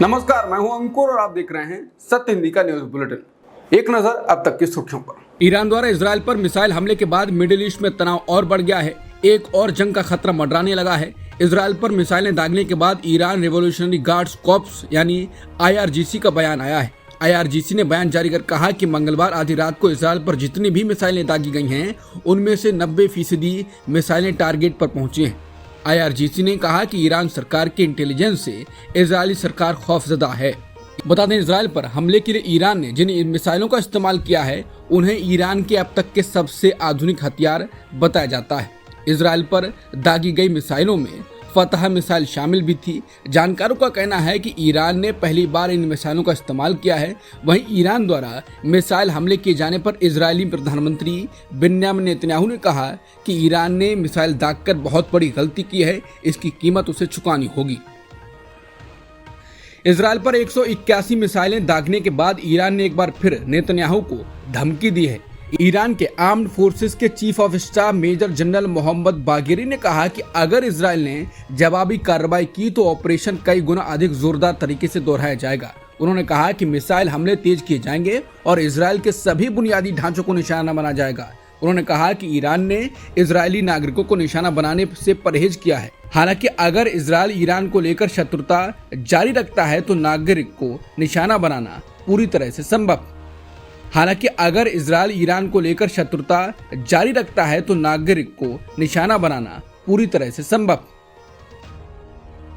नमस्कार, मैं हूं अंकुर और आप देख रहे हैं सत्य हिंदी का न्यूज बुलेटिन। एक नजर अब तक की सुर्खियों पर। ईरान द्वारा इजराइल पर मिसाइल हमले के बाद मिडिल ईस्ट में तनाव और बढ़ गया है। एक और जंग का खतरा मंडराने लगा है। इजराइल पर मिसाइलें दागने के बाद ईरान रिवॉल्यूशनरी गार्ड्स कॉर्प्स यानी IRGC का बयान आया है। IRGC ने बयान जारी कर कहा कि मंगलवार आधी रात को इजराइल पर जितनी भी मिसाइलें दागी गई हैं, उनमें से 90% मिसाइलें टारगेट पर पहुंची हैं। IRGC ने कहा कि ईरान सरकार के इंटेलिजेंस से इजरायली सरकार खौफजदा है। बता दें, इजराइल पर हमले के लिए ईरान ने जिन मिसाइलों का इस्तेमाल किया है, उन्हें ईरान के अब तक के सबसे आधुनिक हथियार बताया जाता है। इजराइल पर दागी गई मिसाइलों में फतह मिसाइल शामिल भी थी। जानकारों का कहना है कि ईरान ने पहली बार इन मिसाइलों का इस्तेमाल किया है। वहीं ईरान द्वारा मिसाइल हमले किए जाने पर इजरायली प्रधानमंत्री बेंजामिन नेतन्याहू ने कहा कि ईरान ने मिसाइल दागकर बहुत बड़ी गलती की है, इसकी कीमत उसे चुकानी होगी। इजराइल पर 181 मिसाइलें दागने के बाद ईरान ने एक बार फिर नेतन्याहू को धमकी दी है। ईरान के आर्म्ड फोर्सेस के chief of staff major general Mohammad Bagheri ने कहा कि अगर इजराइल ने जवाबी कार्रवाई की तो ऑपरेशन कई गुना अधिक जोरदार तरीके से दोहराया जाएगा। उन्होंने कहा कि मिसाइल हमले तेज किए जाएंगे और इजराइल के सभी बुनियादी ढांचों को निशाना बना जाएगा। उन्होंने कहा कि ईरान ने इजरायली नागरिकों को निशाना बनाने से परहेज किया है। हालांकि अगर इजराइल ईरान को लेकर शत्रुता जारी रखता है तो नागरिक को निशाना बनाना पूरी तरह से संभव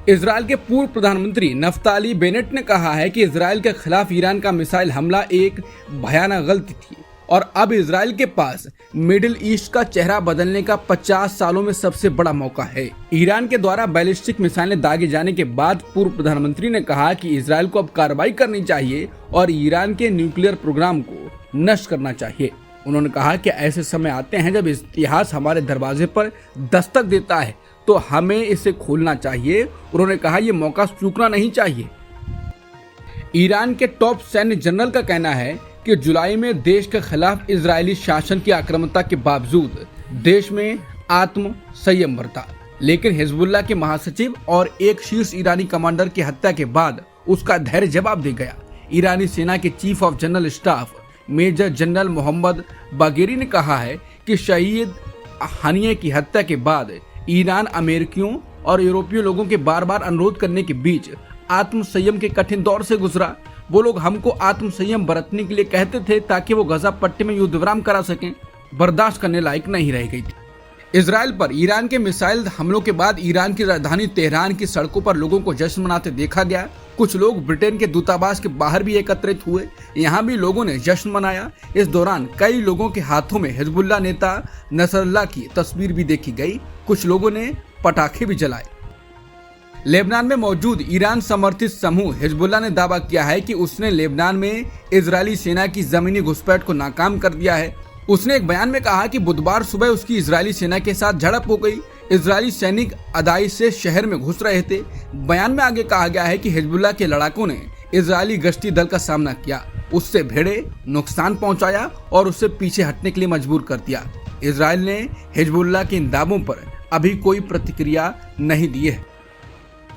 इजरायल के पूर्व प्रधानमंत्री नफ्ताली बेनेट ने कहा है कि इजरायल के खिलाफ ईरान का मिसाइल हमला एक भयानक गलती थी और अब इजरायल के पास मिडिल ईस्ट का चेहरा बदलने का 50 सालों में सबसे बड़ा मौका है। ईरान के द्वारा बैलिस्टिक मिसाइलें दागे जाने के बाद पूर्व प्रधानमंत्री ने कहा कि इजरायल को अब कार्रवाई करनी चाहिए और ईरान के न्यूक्लियर प्रोग्राम को नष्ट करना चाहिए। उन्होंने कहा कि ऐसे समय आते हैं जब इतिहास हमारे दरवाजे पर दस्तक देता है तो हमें इसे खोलना चाहिए। उन्होंने कहा यह मौका चूकना नहीं चाहिए। ईरान के टॉप सैन्य जनरल का कहना है कि जुलाई में देश के खिलाफ इजरायली शासन की आक्रामकता के बावजूद देश में आत्म संयम बरता, लेकिन हिजबुल्लाह के महासचिव और एक शीर्ष ईरानी कमांडर की हत्या के बाद उसका धैर्य जवाब दे गया। ईरानी सेना के chief of general staff major general Mohammad Bagheri ने कहा है कि शहीद हनिये की हत्या के बाद ईरान अमेरिकियों और यूरोपीय लोगों के बार बार अनुरोध करने के बीच आत्म संयम के कठिन दौर से गुजरा। वो लोग हमको आत्म संयम बरतने के लिए कहते थे ताकि वो गजा पट्टी में युद्ध विराम करा सकें। बर्दाश्त करने लायक नहीं रह गई थी। इजराइल पर ईरान के मिसाइल हमलों के बाद ईरान की राजधानी तेहरान की सड़कों पर लोगों को जश्न मनाते देखा गया। कुछ लोग ब्रिटेन के दूतावास के बाहर भी एकत्रित हुए। यहाँ भी लोगों ने जश्न मनाया। इस दौरान कई लोगों के हाथों में हिजबुल्लाह नेता नसरल्लाह की तस्वीर भी देखी गई। कुछ लोगों ने पटाखे भी जलाए। लेबनान में मौजूद ईरान समर्थित समूह हिजबुल्लाह ने दावा किया है कि उसने लेबनान में इजरायली सेना की जमीनी घुसपैठ को नाकाम कर दिया है। उसने एक बयान में कहा कि बुधवार सुबह उसकी इजरायली सेना के साथ झड़प हो गई। इजरायली सैनिक अदाई से शहर में घुस रहे थे। बयान में आगे कहा गया है कि हिजबुल्लाह के लड़ाकों ने इजरायली गश्ती दल का सामना किया, उससे भिड़े, नुकसान पहुंचाया और उसे पीछे हटने के लिए मजबूर कर दिया। इजरायल ने हिजबुल्लाह के इन दावों पर अभी कोई प्रतिक्रिया नहीं दी है।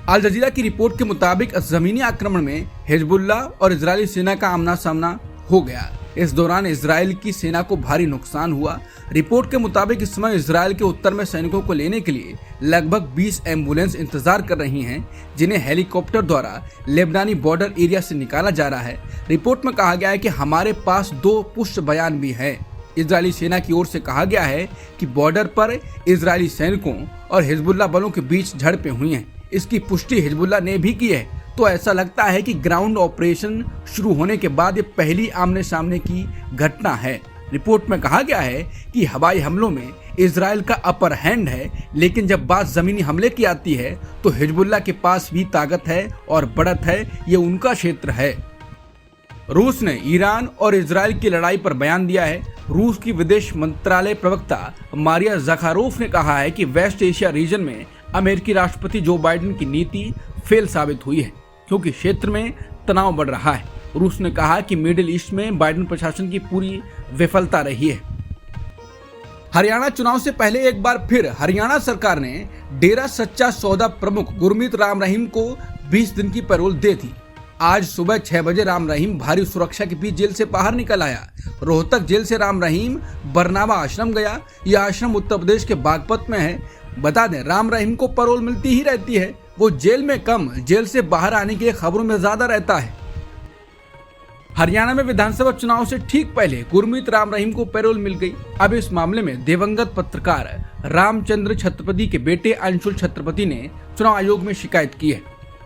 अल जजीरा की रिपोर्ट के मुताबिक जमीनी आक्रमण में हिजबुल्लाह और इजरायली सेना का आमना सामना हो गया। इस दौरान इजरायल की सेना को भारी नुकसान हुआ। रिपोर्ट के मुताबिक इस समय इजरायल के उत्तर में सैनिकों को लेने के लिए लगभग 20 एम्बुलेंस इंतजार कर रही हैं, जिन्हें हेलीकॉप्टर द्वारा लेबनानी बॉर्डर एरिया से निकाला जा रहा है। रिपोर्ट में कहा गया है कि हमारे पास 2 पुष्ट बयान भी हैं। इजरायली सेना की ओर से कहा गया है कि बॉर्डर पर इजरायली सैनिकों और हिजबुल्लाह बलों के बीच झड़पें हुई हैं। इसकी पुष्टि हिजबुल्लाह ने भी की है। तो ऐसा लगता है कि ग्राउंड ऑपरेशन शुरू होने के बाद ये पहली आमने सामने की घटना है। रिपोर्ट में कहा गया है कि हवाई हमलों में इजरायल का अपर हैंड है, लेकिन जब बात जमीनी हमले की आती है तो हिजबुल्लाह के पास भी ताकत है और बढ़त है। ये उनका क्षेत्र है। रूस ने ईरान और इजरायल की लड़ाई पर बयान दिया है। रूस की विदेश मंत्रालय प्रवक्ता मारिया ज़खारोफ ने कहा है कि वेस्ट एशिया रीजन में अमेरिकी राष्ट्रपति जो बाइडेन की नीति फेल साबित हुई है, क्योंकि क्षेत्र में तनाव बढ़ रहा है। रूस ने कहा कि मिडिल ईस्ट में बाइडेन प्रशासन की पूरी विफलता रही है। हरियाणा चुनाव से पहले एक बार फिर हरियाणा सरकार ने डेरा सच्चा सौदा प्रमुख गुरमीत राम रहीम को 20 दिन की पैरोल दे दी। आज सुबह 6 बजे राम रहीम भारी सुरक्षा के बीच जेल से बाहर निकल आया। रोहतक जेल से राम रहीम बरनावा आश्रम गया। यह आश्रम उत्तर प्रदेश के बागपत में है। बता दें, राम रहीम को पैरोल मिलती ही रहती है। वो जेल में कम, जेल से बाहर आने की खबरों में ज्यादा रहता है। हरियाणा में विधानसभा चुनाव से ठीक पहले गुरमीत राम रहीम को पैरोल मिल गई। अब इस मामले में दिवंगत पत्रकार रामचंद्र छत्रपति के बेटे अंशुल छत्रपति ने चुनाव आयोग में शिकायत की है।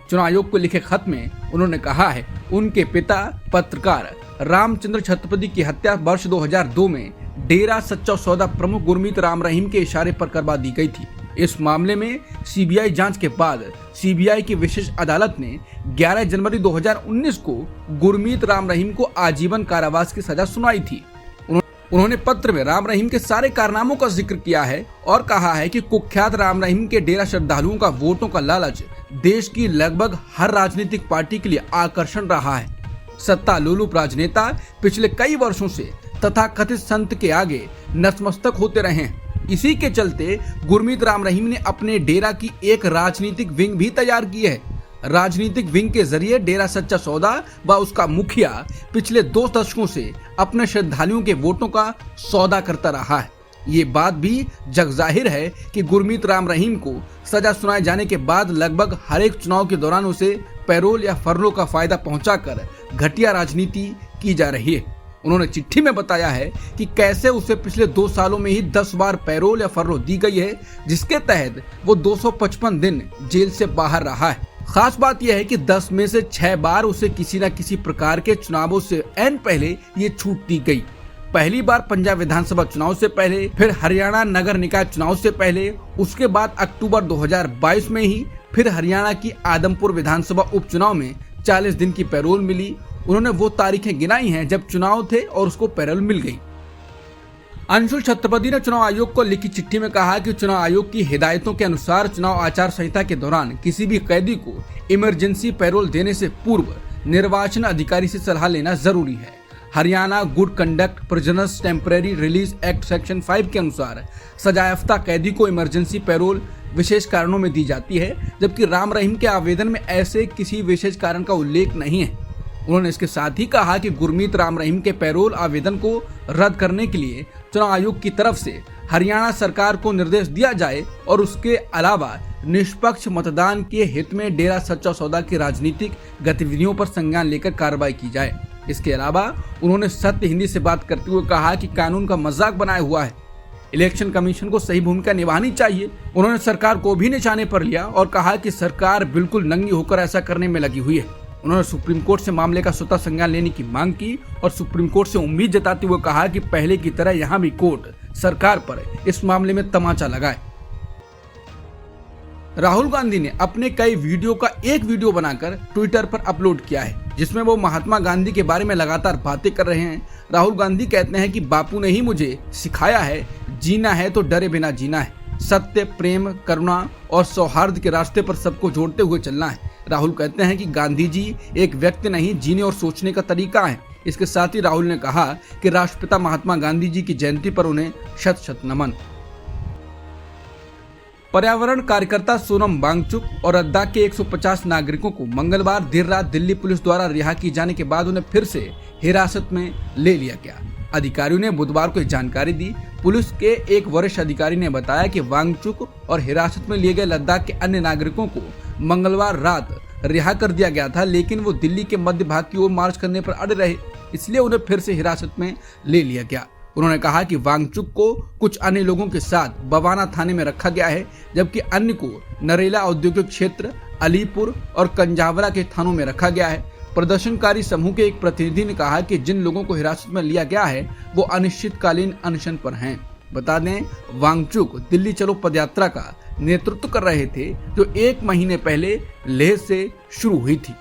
चुनाव आयोग को लिखे खत में उन्होंने कहा है, उनके पिता पत्रकार रामचंद्र छत्रपति की हत्या वर्ष 2002 में डेरा सच्चा सौदा प्रमुख गुरमीत राम रहीम के इशारे पर करवा दी गई थी। इस मामले में सीबीआई जांच के बाद सीबीआई की विशेष अदालत ने 11 जनवरी 2019 को गुरमीत राम रहीम को आजीवन कारावास की सजा सुनाई थी। उन्होंने पत्र में राम रहीम के सारे कारनामों का जिक्र किया है और कहा है कि कुख्यात राम रहीम के डेरा श्रद्धालुओं का वोटों का लालच देश की लगभग हर राजनीतिक पार्टी के लिए आकर्षण रहा है। सत्ता लोलुप राजनेता पिछले कई वर्षों से तथाकथित संत के आगे नतमस्तक होते रहे हैं। इसी के चलते गुरमीत राम रहीम ने अपने डेरा की एक राजनीतिक विंग भी तैयार की है। राजनीतिक विंग के जरिए डेरा सच्चा सौदा व उसका मुखिया पिछले 2 दशकों से अपने श्रद्धालुओं के वोटों का सौदा करता रहा है। ये बात भी जग जाहिर है कि गुरमीत राम रहीम को सजा सुनाए जाने के बाद लगभग हर एक चुनाव के दौरान उसे पैरोल या फरलो का फायदा पहुंचाकर घटिया राजनीति की जा रही है। उन्होंने चिट्ठी में बताया है कि कैसे उसे पिछले 2 सालों में ही 10 बार पैरोल या फरलो दी गई है, जिसके तहत वो 255 दिन जेल से बाहर रहा है। खास बात यह है कि 10 में से 6 बार उसे किसी न किसी प्रकार के चुनावों से ऐन पहले ये छूट दी गई। पहली बार पंजाब विधानसभा चुनाव से पहले, फिर हरियाणा नगर निकाय चुनाव से पहले, उसके बाद अक्टूबर 2022 में ही फिर हरियाणा की आदमपुर विधानसभा उपचुनाव में 40 दिन की पैरोल मिली। उन्होंने वो तारीखें गिनाई हैं जब चुनाव थे और उसको पैरोल मिल गई। अंशुल छत्रपति ने चुनाव आयोग को लिखी चिट्ठी में कहा कि चुनाव आयोग की हिदायतों के अनुसार चुनाव आचार संहिता के दौरान किसी भी कैदी को इमरजेंसी पैरोल देने से पूर्व निर्वाचन अधिकारी से सलाह लेना जरूरी है। Haryana good conduct prisoners temporary release act section 5 के अनुसार सजायाफ्ता कैदी को इमरजेंसी पैरोल विशेष कारणों में दी जाती है, जबकि राम रहीम के आवेदन में ऐसे किसी विशेष कारण का उल्लेख नहीं है। उन्होंने इसके साथ ही कहा कि गुरमीत राम रहीम के पैरोल आवेदन को रद्द करने के लिए चुनाव आयोग की तरफ से हरियाणा सरकार को निर्देश दिया जाए और उसके अलावा निष्पक्ष मतदान के हित में डेरा सच्चा सौदा की राजनीतिक गतिविधियों पर संज्ञान लेकर कार्रवाई की जाए। इसके अलावा उन्होंने सत्य हिंदी से बात करते हुए कहा कि कानून का मजाक बनाया हुआ है, इलेक्शन कमीशन को सही भूमिका निभानी चाहिए। उन्होंने सरकार को भी निशाने पर लिया और कहा कि सरकार बिल्कुल नंगी होकर ऐसा करने में लगी हुई है। उन्होंने सुप्रीम कोर्ट से मामले का स्वतः संज्ञान लेने की मांग की और सुप्रीम कोर्ट से उम्मीद जताते हुए कहा कि पहले की तरह यहां भी कोर्ट सरकार पर इस मामले में तमाचा लगाए। राहुल गांधी ने अपने कई वीडियो का एक वीडियो बनाकर ट्विटर पर अपलोड किया है, जिसमें वो महात्मा गांधी के बारे में लगातार बातें कर रहे हैं। राहुल गांधी कहते हैं कि बापू ने ही मुझे सिखाया है, जीना है तो डरे बिना जीना है, सत्य, प्रेम, करुणा और सौहार्द के रास्ते पर सबको जोड़ते हुए चलना है। राहुल कहते हैं कि गांधी जी एक व्यक्ति नहीं, जीने और सोचने का तरीका है। इसके साथ ही राहुल ने कहा कि राष्ट्रपिता महात्मा गांधी जी की जयंती पर उन्हें शत शत नमन। पर्यावरण कार्यकर्ता सोनम वांगचुक और लद्दाख के 150 नागरिकों को मंगलवार देर रात दिल्ली पुलिस द्वारा रिहा किए जाने के बाद उन्हें फिर से हिरासत में ले लिया गया। अधिकारियों ने बुधवार को जानकारी दी। पुलिस के एक वरिष्ठ अधिकारी ने बताया कि वांगचुक और हिरासत में लिए गए लद्दाख के अन्य नागरिकों को मंगलवार रात रिहा कर दिया गया था, लेकिन वो दिल्ली के मध्य भाग की ओर मार्च करने पर अड़े रहे, इसलिए उन्हें फिर से हिरासत में ले लिया गया। उन्होंने कहा कि वांगचुक को कुछ अन्य लोगों के साथ बवाना थाने में रखा गया है, जबकि अन्य को नरेला औद्योगिक क्षेत्र, अलीपुर और कंजावरा के थानों में रखा गया है। प्रदर्शनकारी समूह के एक प्रतिनिधि ने कहा कि जिन लोगों को हिरासत में लिया गया है वो अनिश्चितकालीन अनशन पर हैं। बता दें, वांगचुक दिल्ली चलो पदयात्रा का नेतृत्व कर रहे थे, जो 1 महीने पहले लेह से शुरू हुई थी।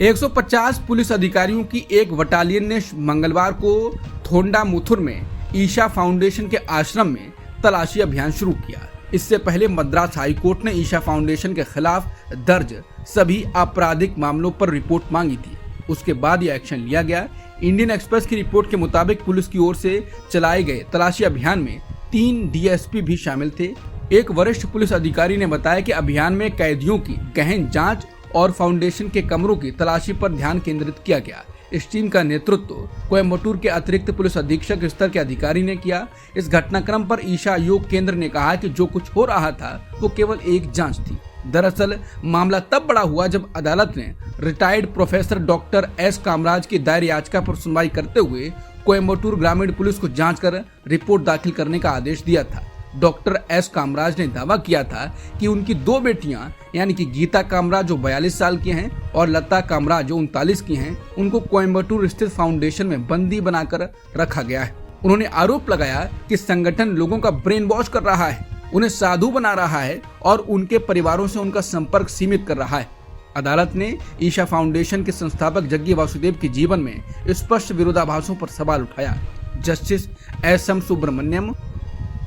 150 पुलिस अधिकारियों की एक बटालियन ने मंगलवार को थोंडामुथुर में ईशा फाउंडेशन के आश्रम में तलाशी अभियान शुरू किया। इससे पहले मद्रास हाईकोर्ट ने ईशा फाउंडेशन के खिलाफ दर्ज सभी आपराधिक मामलों पर रिपोर्ट मांगी थी। उसके बाद यह एक्शन लिया गया। इंडियन एक्सप्रेस की रिपोर्ट के मुताबिक पुलिस की ओर से चलाए गए तलाशी अभियान में 3 डीएसपी भी शामिल थे। एक वरिष्ठ पुलिस अधिकारी ने बताया कि अभियान में कैदियों की गहन जांच और फाउंडेशन के कमरों की तलाशी पर ध्यान केंद्रित किया गया। इस टीम का नेतृत्व कोयम्बटूर के अतिरिक्त पुलिस अधीक्षक स्तर के अधिकारी ने किया। इस घटनाक्रम पर ईशा योग केंद्र ने कहा कि जो कुछ हो रहा था वो केवल एक जांच थी। दरअसल मामला तब बड़ा हुआ जब अदालत ने retired professor doctor S Kamaraj की दायर याचिका पर सुनवाई करते हुए कोयम्बटूर ग्रामीण पुलिस को जांच कर रिपोर्ट दाखिल करने का आदेश दिया था। डॉक्टर एस कामराज ने दावा किया था कि उनकी 2 बेटियां यानी कि गीता कामराज जो 42 साल की हैं और लता कामराज जो 39 की हैं, उनको कोयम्बटूर स्थित फाउंडेशन में बंदी बनाकर रखा गया है। उन्होंने आरोप लगाया कि संगठन लोगों का ब्रेन वॉश कर रहा है, उन्हें साधु बना रहा है और उनके परिवारों से उनका संपर्क सीमित कर रहा है। अदालत ने ईशा फाउंडेशन के संस्थापक जग्गी वासुदेव के जीवन में स्पष्ट विरोधाभासों पर सवाल उठाया। Justice SM. सुब्रमण्यम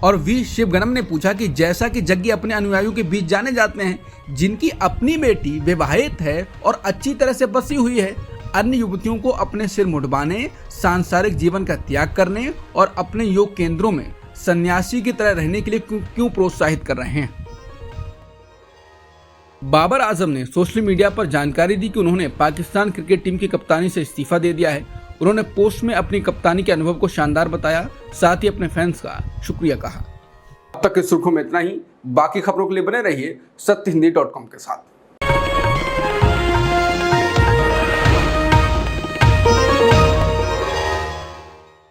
और वी शिवगणम ने पूछा कि जैसा कि जग्गी अपने अनुयायियों के बीच जाने जाते हैं, जिनकी अपनी बेटी विवाहित है और अच्छी तरह से बसी हुई है, अन्य युवतियों को अपने सिर मुंडवाने, सांसारिक जीवन का त्याग करने और अपने योग केंद्रों में सन्यासी की तरह रहने के लिए क्यों प्रोत्साहित कर रहे हैं। बाबर आजम ने सोशल मीडिया पर जानकारी दी कि उन्होंने पाकिस्तान क्रिकेट टीम की कप्तानी से इस्तीफा दे दिया है। उन्होंने पोस्ट में अपनी कप्तानी के अनुभव को शानदार बताया, साथ ही अपने फैंस का शुक्रिया कहा। अब तक की सुर्खियों में इतना ही। बाकी खबरों के लिए बने रहिए सत्यहिंदी.com के साथ।